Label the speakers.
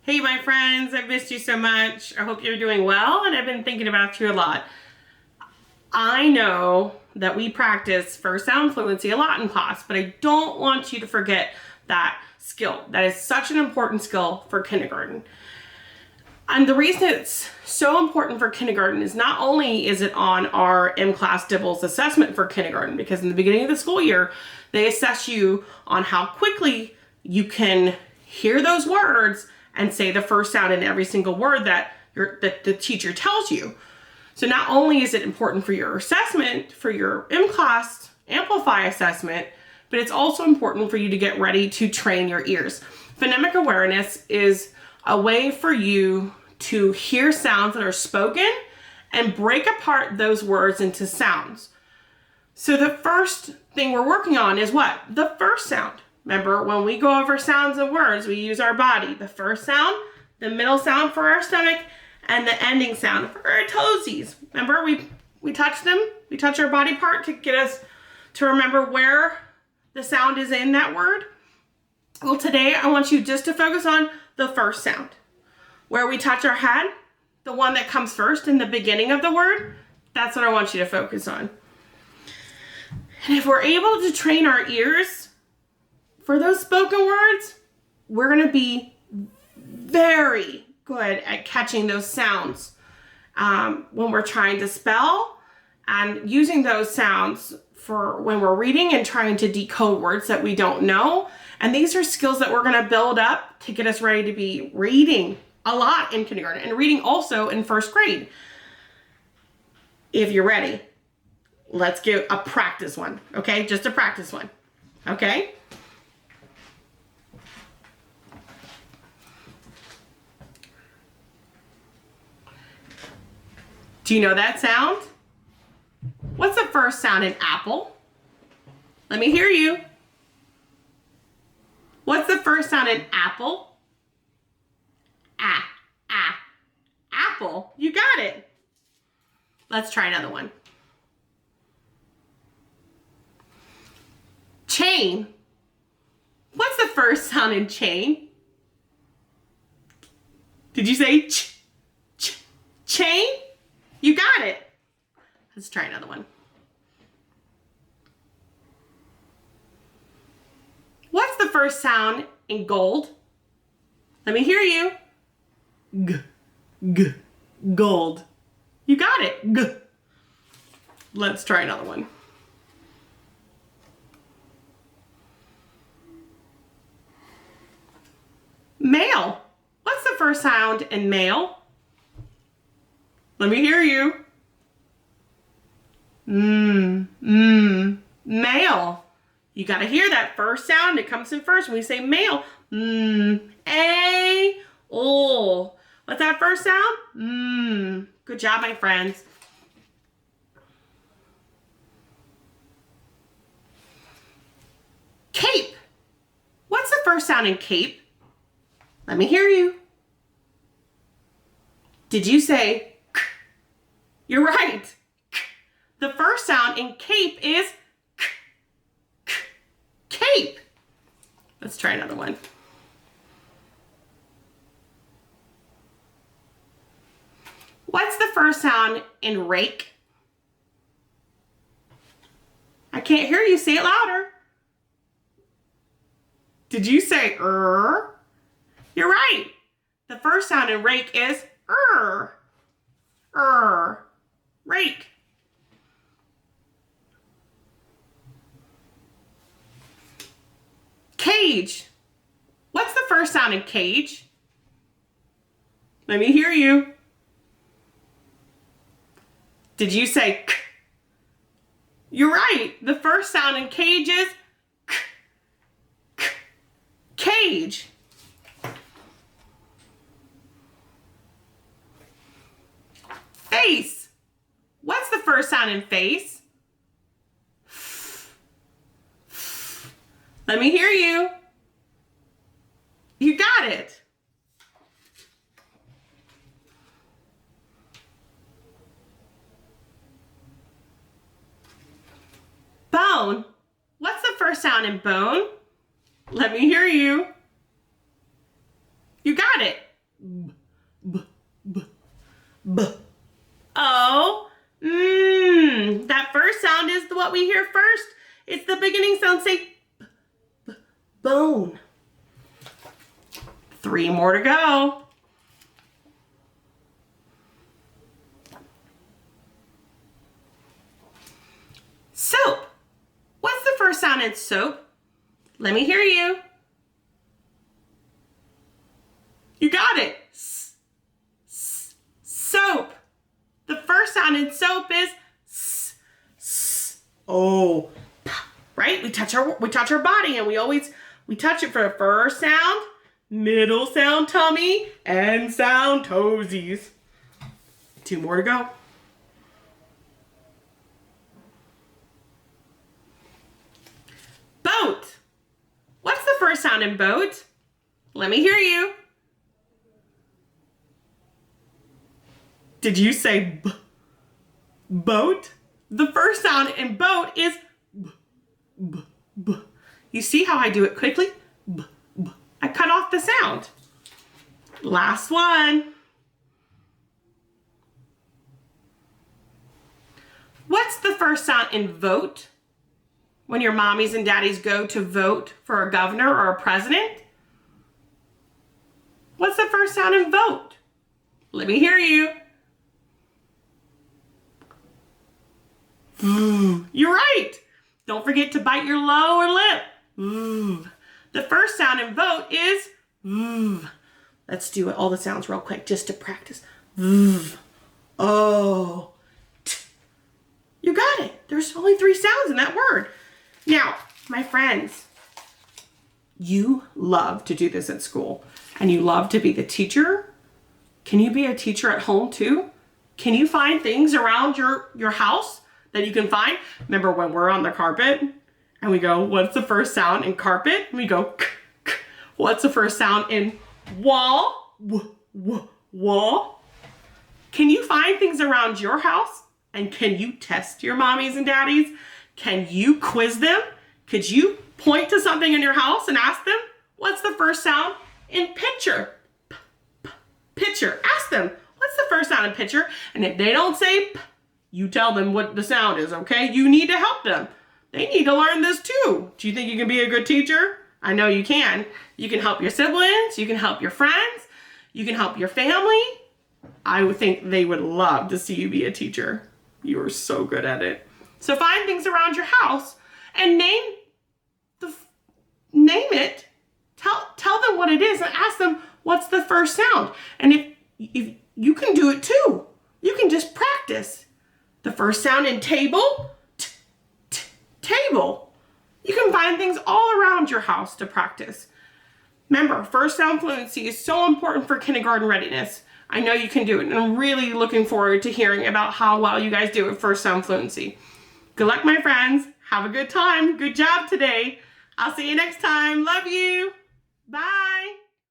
Speaker 1: Hey, my friends, I've missed you so much. I hope you're doing well, and I've been thinking about you a lot. I know that we practice first sound fluency a lot in class, but I don't want you to forget that skill. That is such an important skill for kindergarten. And the reason it's so important for kindergarten is not only is it on our M-Class Dibbles assessment for kindergarten, because in the beginning of the school year, they assess you on how quickly you can hear those words and say the first sound in every single word that the teacher tells you. So not only is it important for your assessment, for your M-Class Amplify assessment, but it's also important for you to get ready to train your ears. Phonemic awareness is a way for you to hear sounds that are spoken and break apart those words into sounds. So the first thing we're working on is what? The first sound. Remember, when we go over sounds and words, we use our body. The first sound, the middle sound for our stomach, and the ending sound for our toesies. Remember, we touch them. We touch our body part to get us to remember where the sound is in that word. Well, today I want you just to focus on the first sound. Where we touch our head, the one that comes first in the beginning of the word, that's what I want you to focus on. And if we're able to train our ears for those spoken words, we're going to be very good at catching those sounds when we're trying to spell and using those sounds for when we're reading and trying to decode words that we don't know. And these are skills that we're going to build up to get us ready to be reading a lot in kindergarten and reading also in first grade. If you're ready, let's give a practice one, okay? Just a practice one, okay? Do you know that sound? What's the first sound in apple? Let me hear you. What's the first sound in apple? Apple. You got it. Let's try another one. Chain. What's the first sound in chain? Did you say chain? You got it. Let's try another one. What's the first sound in gold? Let me hear you. Gold. You got it. G. Let's try another one. Male. What's the first sound in male? Let me hear you. Male. You got to hear that first sound. It comes in first when we say male. A-O. What's that first sound? Good job, my friends. Cape. What's the first sound in cape? Let me hear you. Did you say k? You're right. K. The first sound in cape is k. K. Cape. Let's try another one. What's the first sound in rake? I can't hear you. Say it louder. Did you say er? You're right. The first sound in rake is er. Er. Rake. Cage. What's the first sound in cage? Let me hear you. Did you say k? You're right. The first sound in cage is k. K. Cage. Face. What's the first sound in face? Let me hear you. You got it. Bone. What's the first sound in bone? Let me hear you. You got it. B, b, b. O. That first sound is what we hear first. It's the beginning sound. Say b, b, bone. 3 more to go. Soap. What's the first sound in soap? Let me hear you. You got it. S, s, soap. The first sound in soap is s, s. Oh, right? We touch our body, and we touch it for the first sound, middle sound tummy, end sound toesies. 2 more to go. Boat. What's the first sound in boat? Let me hear you. Did you say b, boat? The first sound in boat is b, b, b. You see how I do it quickly? B, b. I cut off the sound. Last one. What's the first sound in vote? When your mommies and daddies go to vote for a governor or a president? What's the first sound in vote? Let me hear you. You're right. Don't forget to bite your lower lip. The first sound in vote is Let's do all the sounds real quick just to practice. Oh. You got it. There's only 3 sounds in that word. Now, my friends, you love to do this at school, and you love to be the teacher. Can you be a teacher at home too? Can you find things around your house that you can find? Remember when we're on the carpet and we go, what's the first sound in carpet? And we go, k, k. What's the first sound in wall? W, w, wall. Can you find things around your house? And can you test your mommies and daddies? Can you quiz them? Could you point to something in your house and ask them, what's the first sound in picture? P, p, picture. Ask them, what's the first sound in picture? And if they don't say p, you tell them what the sound is, okay? You need to help them. They need to learn this too. Do you think you can be a good teacher? I know you can. You can help your siblings. You can help your friends. You can help your family. I would think they would love to see you be a teacher. You are so good at it. So find things around your house and name it. Tell them what it is and ask them what's the first sound. And if you can do it too, you can just practice. The first sound in table, table. You can find things all around your house to practice. Remember, first sound fluency is so important for kindergarten readiness. I know you can do it, and I'm really looking forward to hearing about how well you guys do with first sound fluency. Good luck, my friends. Have a good time. Good job today. I'll see you next time. Love you. Bye.